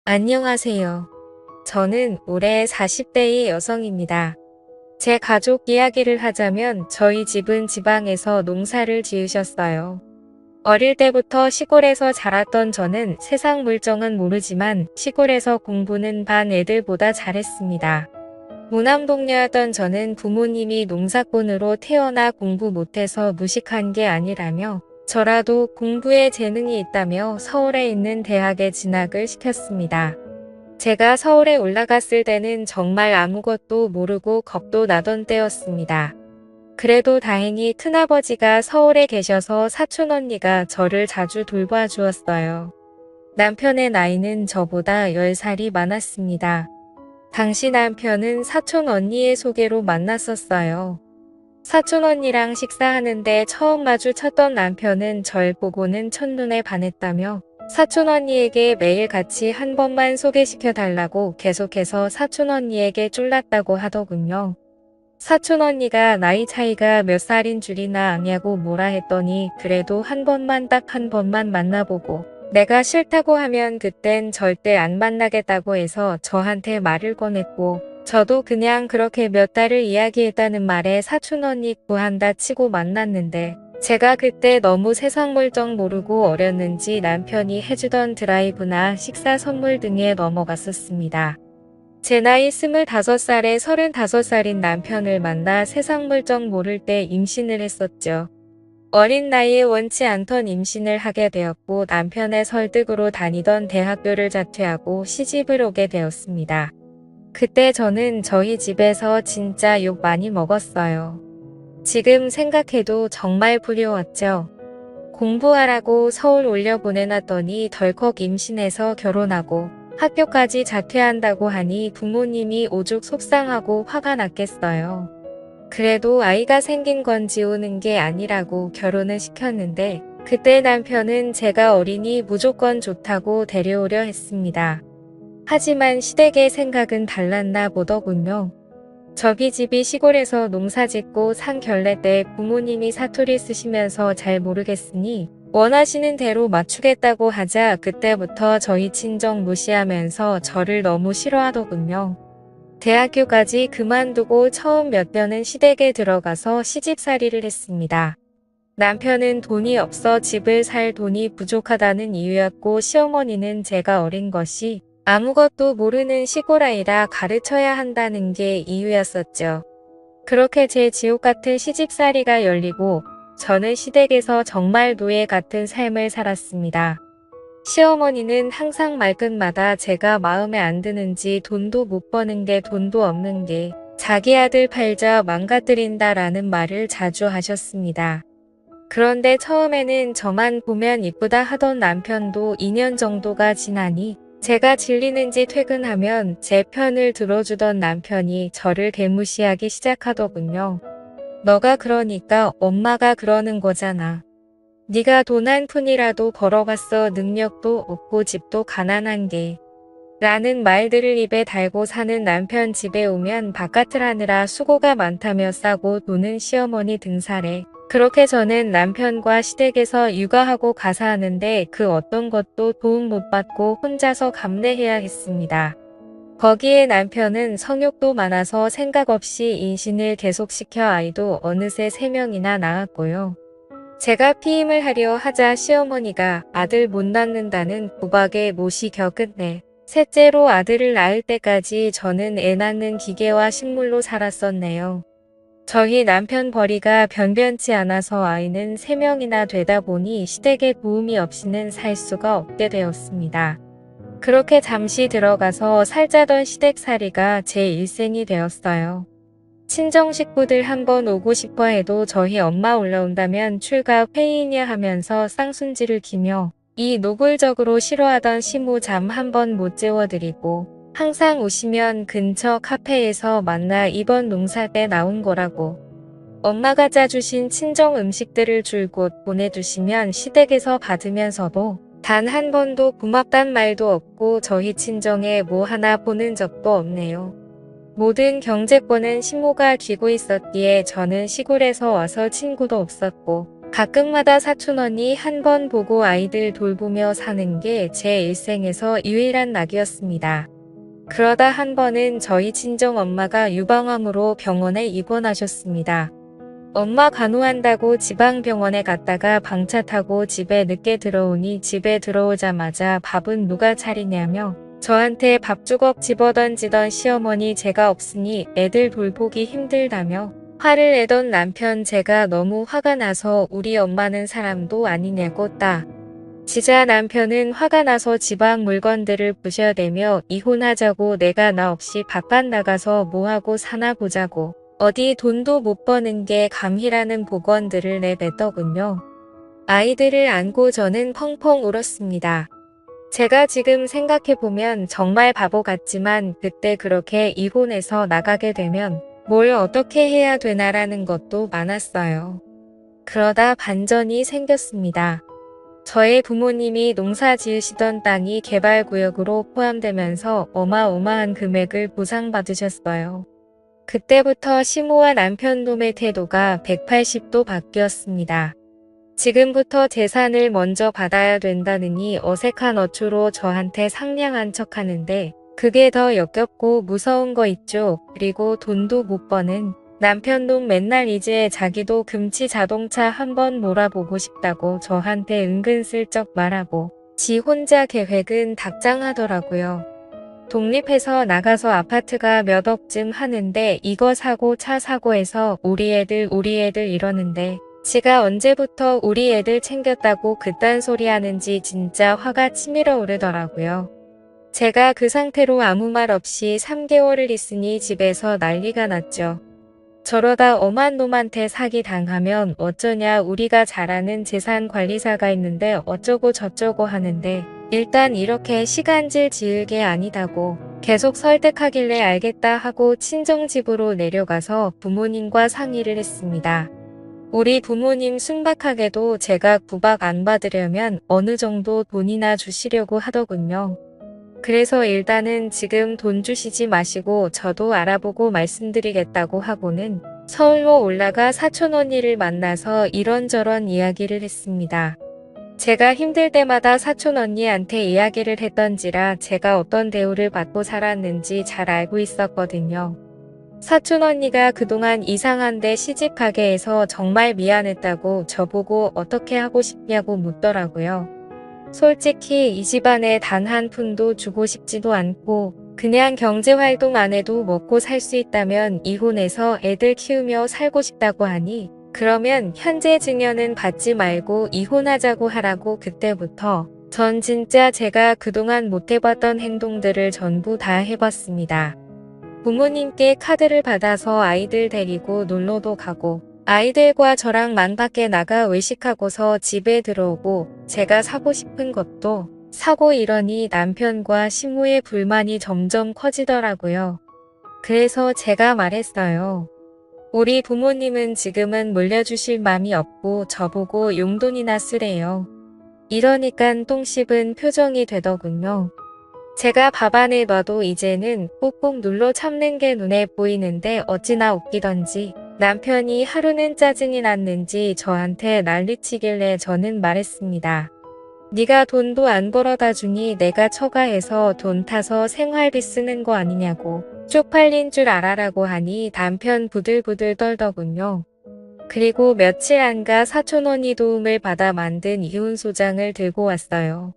안녕하세요. 저는 올해 40대의 여성입니다. 제 가족 이야기를 하자면 저희 집은 지방에서 농사를 지으셨어요. 어릴 때부터 시골에서 자랐던 저는 세상 물정은 모르지만 시골에서 공부는 반 애들보다 잘했습니다. 무남동녀였던 저는 부모님이 농사꾼으로 태어나 공부 못해서 무식한 게 아니라며 저라도 공부에 재능이 있다며 서울에 있는 대학에 진학을 시켰습니다. 제가 서울에 올라갔을 때는 정말 아무것도 모르고 겁도 나던 때였습니다. 그래도 다행히 큰아버지가 서울에 계셔서 사촌 언니가 저를 자주 돌봐주었어요. 남편의 나이는 저보다 10살이 많았습니다. 당시 남편은 사촌 언니의 소개로 만났었어요. 사촌 언니랑 식사하는데 처음 마주쳤던 남편은 절 보고는 첫눈에 반했다며 사촌 언니에게 매일 같이 한 번만 소개시켜 달라고 계속해서 사촌 언니에게 쫄랐다고 하더군요. 사촌 언니가 나이 차이가 몇 살인 줄이나 아냐고 뭐라 했더니 그래도 한 번만 딱 한 번만 만나보고 내가 싫다고 하면 그땐 절대 안 만나겠다고 해서 저한테 말을 꺼냈고 저도 그냥 그렇게 몇 달을 이야기했다는 말에 사촌 언니 구한다 치고 만났는데 제가 그때 너무 세상 물정 모르고 어렸는지 남편이 해주던 드라이브나 식사 선물 등에 넘어갔었습니다. 제 나이 25살에 35살인 남편을 만나 세상 물정 모를 때 임신을 했었죠. 어린 나이에 원치 않던 임신을 하게 되었고 남편의 설득으로 다니던 대학교를 자퇴하고 시집을 오게 되었습니다. 그때 저는 저희 집에서 진짜 욕 많이 먹었어요. 지금 생각해도 정말 부러웠죠. 공부하라고 서울 올려보내놨더니 덜컥 임신해서 결혼하고 학교까지 자퇴한다고 하니 부모님이 오죽 속상하고 화가 났겠어요. 그래도 아이가 생긴 건 지우는 게 아니라고 결혼을 시켰는데 그때 남편은 제가 어리니 무조건 좋다고 데려오려 했습니다. 하지만 시댁의 생각은 달랐나 보더군요. 저희 집이 시골에서 농사짓고 산 결례 때 부모님이 사투리 쓰시면서 잘 모르겠으니 원하시는 대로 맞추겠다고 하자 그때부터 저희 친정 무시하면서 저를 너무 싫어하더군요. 대학교까지 그만두고 처음 몇 년은 시댁에 들어가서 시집살이를 했습니다. 남편은 돈이 없어 집을 살 돈이 부족하다는 이유였고 시어머니는 제가 어린 것이 아무것도 모르는 시골아이라 가르쳐야 한다는 게 이유였었죠. 그렇게 제 지옥 같은 시집살이가 열리고 저는 시댁에서 정말 노예 같은 삶을 살았습니다. 시어머니는 항상 말끝마다 제가 마음에 안 드는지 돈도 못 버는 게 돈도 없는 게 자기 아들 팔자 망가뜨린다라는 말을 자주 하셨습니다. 그런데 처음에는 저만 보면 이쁘다 하던 남편도 2년 정도가 지나니 제가 질리는지 퇴근하면 제 편을 들어주던 남편이 저를 개무시하기 시작하더군요. 너가 그러니까 엄마가 그러는 거잖아. 네가 돈 한 푼이라도 벌어갔어 능력도 없고 집도 가난한 게 라는 말들을 입에 달고 사는 남편 집에 오면 바깥을 하느라 수고가 많다며 싸고 노는 시어머니 등살에 그렇게 저는 남편과 시댁에서 육아하고 가사하는데 그 어떤 것도 도움 못 받고 혼자서 감내해야 했습니다. 거기에 남편은 성욕도 많아서 생각 없이 임신을 계속시켜 아이도 어느새 3명이나 낳았고요. 제가 피임을 하려 하자 시어머니가 아들 못 낳는다는 구박에 못이 겨끝내 셋째로 아들을 낳을 때까지 저는 애 낳는 기계와 식물로 살았었네요. 저희 남편 벌이가 변변치 않아서 아이는 3명이나 되다 보니 시댁의 도움이 없이는 살 수가 없게 되었습니다. 그렇게 잠시 들어가서 살자던 시댁살이가 제 일생이 되었어요. 친정 식구들 한번 오고 싶어 해도 저희 엄마 올라온다면 출가 회의냐 하면서 쌍순지를 기며 이 노골적으로 싫어하던 시모 잠 한 번 못 재워드리고 항상 오시면 근처 카페에서 만나 이번 농사 때 나온 거라고 엄마가 짜주신 친정 음식들을 줄곧 보내주시면 시댁에서 받으면서도 단 한 번도 고맙단 말도 없고 저희 친정에 뭐 하나 보는 적도 없네요. 모든 경제권은 시모가 쥐고 있었기에 저는 시골에서 와서 친구도 없었고 가끔마다 사촌언니 한 번 보고 아이들 돌보며 사는 게 제 일생에서 유일한 낙이었습니다. 그러다 한 번은 저희 친정엄마가 유방암으로 병원에 입원하셨습니다. 엄마 간호한다고 지방병원에 갔다가 방차 타고 집에 늦게 들어오니 집에 들어오자마자 밥은 누가 차리냐며 저한테 밥주걱 집어던지던 시어머니 제가 없으니 애들 돌보기 힘들다며 화를 내던 남편 제가 너무 화가 나서 우리 엄마는 사람도 아니냐고 지자 남편은 화가 나서 집안 물건들을 부셔대며 이혼하자고 내가 나 없이 바깥 나가서 뭐하고 사나 보자고 어디 돈도 못 버는 게 감히라는 복언들을 내뱉더군요. 아이들을 안고 저는 펑펑 울었습니다. 제가 지금 생각해보면 정말 바보 같지만 그때 그렇게 이혼해서 나가게 되면 뭘 어떻게 해야 되나라는 것도 많았어요. 그러다 반전이 생겼습니다. 저의 부모님이 농사 지으시던 땅이 개발구역으로 포함되면서 어마어마한 금액을 보상받으셨어요. 그때부터 시모와 남편놈의 태도가 180도 바뀌었습니다. 지금부터 재산을 먼저 받아야 된다느니 어색한 어조로 저한테 상냥한 척하는데 그게 더 역겹고 무서운 거 있죠. 그리고 돈도 못 버는 남편놈 맨날 이제 자기도 금치 자동차 한번 몰아보고 싶다고 저한테 은근슬쩍 말하고 지 혼자 계획은 답장하더라고요. 독립해서 나가서 아파트가 몇 억쯤 하는데 이거 사고 차 사고 해서 우리 애들 이러는데 지가 언제부터 우리 애들 챙겼다고 그딴 소리 하는지 진짜 화가 치밀어 오르더라고요. 제가 그 상태로 아무 말 없이 3개월을 있으니 집에서 난리가 났죠. 저러다 엄한 놈한테 사기 당하면 어쩌냐 우리가 잘 아는 재산관리사가 있는데 어쩌고 저쩌고 하는데 일단 이렇게 시간질 지을 게 아니다고 계속 설득하길래 알겠다 하고 친정집으로 내려가서 부모님과 상의를 했습니다. 우리 부모님 순박하게도 제가 구박 안 받으려면 어느 정도 돈이나 주시려고 하더군요. 그래서 일단은 지금 돈 주시지 마시고 저도 알아보고 말씀드리겠다고 하고는 서울로 올라가 사촌 언니를 만나서 이런저런 이야기를 했습니다. 제가 힘들 때마다 사촌 언니한테 이야기를 했던지라 제가 어떤 대우를 받고 살았는지 잘 알고 있었거든요. 사촌 언니가 그동안 이상한데 시집가게 해서 정말 미안했다고 저보고 어떻게 하고 싶냐고 묻더라고요. 솔직히 이 집안에 단 한 푼도 주고 싶지도 않고 그냥 경제활동 안 해도 먹고 살 수 있다면 이혼해서 애들 키우며 살고 싶다고 하니 그러면 현재 증여는 받지 말고 이혼하자고 하라고 그때부터 전 진짜 제가 그동안 못 해봤던 행동들을 전부 다 해봤습니다. 부모님께 카드를 받아서 아이들 데리고 놀러도 가고 아이들과 저랑 만 밖에 나가 외식하고서 집에 들어오고 제가 사고 싶은 것도 사고 이러니 남편과 시모의 불만이 점점 커지더라고요. 그래서 제가 말했어요. 우리 부모님은 지금은 물려주실 맘이 없고 저보고 용돈이나 쓰래요. 이러니깐 똥 씹은 표정이 되더군요. 제가 밥안을 봐도 이제는 꾹꾹 눌러 참는 게 눈에 보이는데 어찌나 웃기던지 남편이 하루는 짜증이 났는지 저한테 난리치길래 저는 말했습니다. 네가 돈도 안 벌어다 주니 내가 처가해서 돈 타서 생활비 쓰는 거 아니냐고 쪽팔린 줄 알아라고 하니 남편 부들부들 떨더군요. 그리고 며칠 안가 사촌 언니 도움을 받아 만든 이혼소장을 들고 왔어요.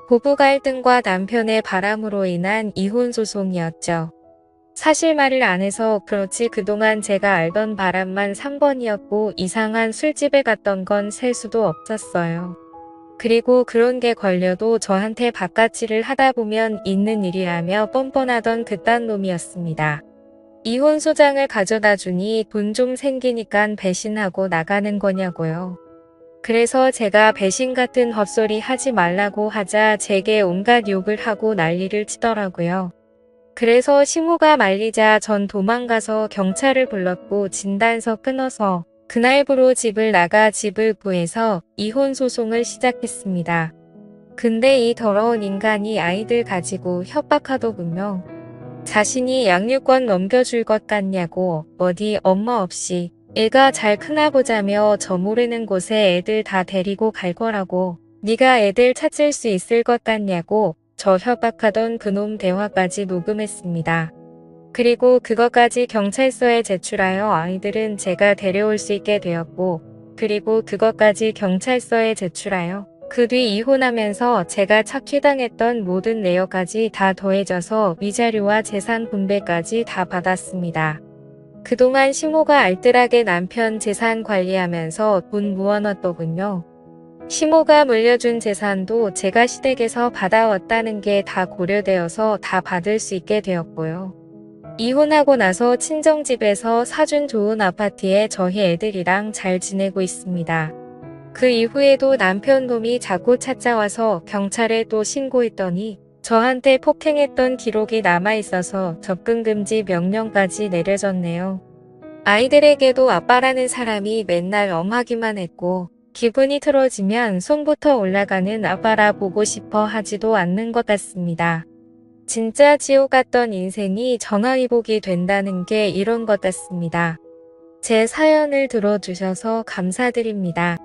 부부 갈등과 남편의 바람으로 인한 이혼소송이었죠. 사실 말을 안 해서 그렇지 그동안 제가 알던 바람만 3번이었고 이상한 술집에 갔던 건 셀 수도 없었어요. 그리고 그런 게 걸려도 저한테 바깥일을 하다 보면 있는 일이라며 뻔뻔하던 그딴 놈이었습니다. 이혼소장을 가져다 주니 돈 좀 생기니깐 배신하고 나가는 거냐고요. 그래서 제가 배신 같은 헛소리 하지 말라고 하자 제게 온갖 욕을 하고 난리를 치더라고요. 그래서 시모가 말리자 전 도망가서 경찰을 불렀고 진단서 끊어서 그날부로 집을 나가 집을 구해서 이혼 소송을 시작했습니다. 근데 이 더러운 인간이 아이들 가지고 협박하더군요. 자신이 양육권 넘겨줄 것 같냐고 어디 엄마 없이 애가 잘 크나 보자며 저 모르는 곳에 애들 다 데리고 갈 거라고. 네가 애들 찾을 수 있을 것 같냐고 저 협박하던 그놈 대화까지 녹음했습니다. 그리고 그것까지 경찰서에 제출하여 아이들은 제가 데려올 수 있게 되었고, 그리고 그것까지 경찰서에 제출하여 그 뒤 이혼하면서 제가 착취당했던 모든 내역까지 다 더해져서 위자료와 재산 분배까지 다 받았습니다. 그동안 시모가 알뜰하게 남편 재산 관리하면서 돈 모아놨더군요. 시모가 물려준 재산도 제가 시댁에서 받아왔다는 게 다 고려되어서 다 받을 수 있게 되었고요. 이혼하고 나서 친정집에서 사준 좋은 아파트에 저희 애들이랑 잘 지내고 있습니다. 그 이후에도 남편 놈이 자꾸 찾아와서 경찰에 또 신고했더니 저한테 폭행했던 기록이 남아있어서 접근금지 명령까지 내려졌네요. 아이들에게도 아빠라는 사람이 맨날 엄하기만 했고 기분이 틀어지면 손부터 올라가는 아빠라 보고 싶어 하지도 않는 것 같습니다. 진짜 지옥 같던 인생이 전화위복이 된다는 게 이런 것 같습니다. 제 사연을 들어주셔서 감사드립니다.